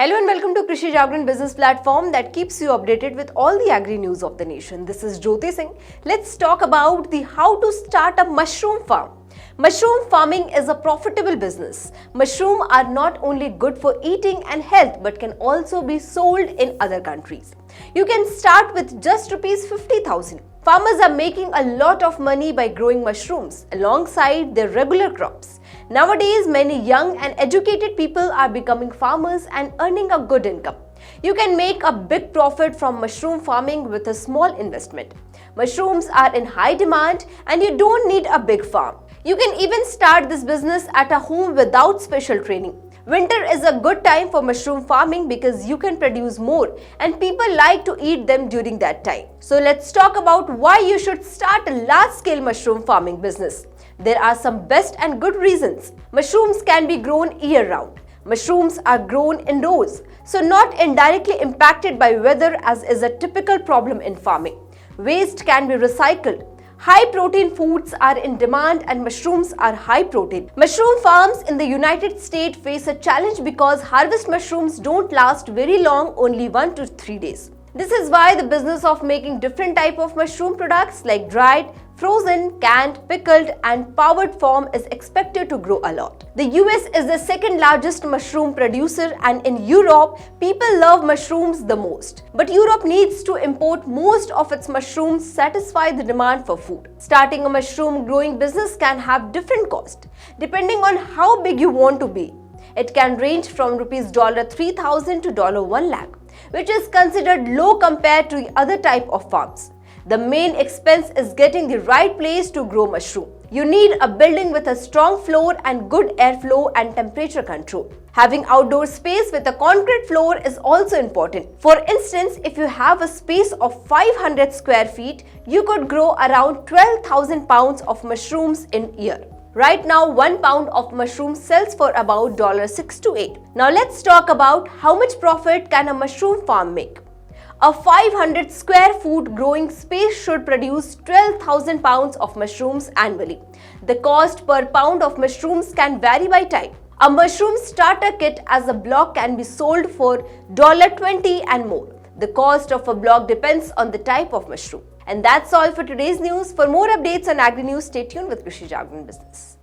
Hello and welcome to Krishi Jagran business platform that keeps you updated with all the agri news of the nation. This is Jyoti Singh. Let's talk about the how to start a mushroom farm. Mushroom farming is a profitable business. Mushrooms are not only good for eating and health but can also be sold in other countries. You can start with just rupees 50,000. Farmers are making a lot of money by growing mushrooms alongside their regular crops. Nowadays, many young and educated people are becoming farmers and earning a good income. You can make a big profit from mushroom farming with a small investment. Mushrooms are in high demand and you don't need a big farm. You can even start this business at a home without special training. Winter is a good time for mushroom farming because you can produce more and people like to eat them during that time. So let's talk about why you should start a large-scale mushroom farming business. There are some best and good reasons. Mushrooms can be grown year-round. Mushrooms are grown indoors, so not indirectly impacted by weather as is a typical problem in farming. Waste can be recycled. High protein foods are in demand and mushrooms are high protein. Mushroom farms in the United States face a challenge because harvest mushrooms don't last very long, only 1 to 3 days. This is why the business of making different type of mushroom products like dried, frozen, canned, pickled and powdered form is expected to grow a lot. The US is the second largest mushroom producer and in Europe, people love mushrooms the most. But Europe needs to import most of its mushrooms to satisfy the demand for food. Starting a mushroom growing business can have different costs depending on how big you want to be. It can range from rupees $3,000 to $1 lakh, which is considered low compared to other type of farms. The main expense is getting the right place to grow mushroom. You need a building with a strong floor and good airflow and temperature control. Having outdoor space with a concrete floor is also important. For instance, if you have a space of 500 square feet, you could grow around 12,000 pounds of mushrooms in a year. Right now, 1 pound of mushroom sells for about $6 to $8. Now let's talk about how much profit can a mushroom farm make. A 500 square foot growing space should produce 12,000 pounds of mushrooms annually. The cost per pound of mushrooms can vary by type. A mushroom starter kit as a block can be sold for $20 and more. The cost of a block depends on the type of mushroom. And that's all for today's news. For more updates on agri news, stay tuned with Krishi Jagran Business.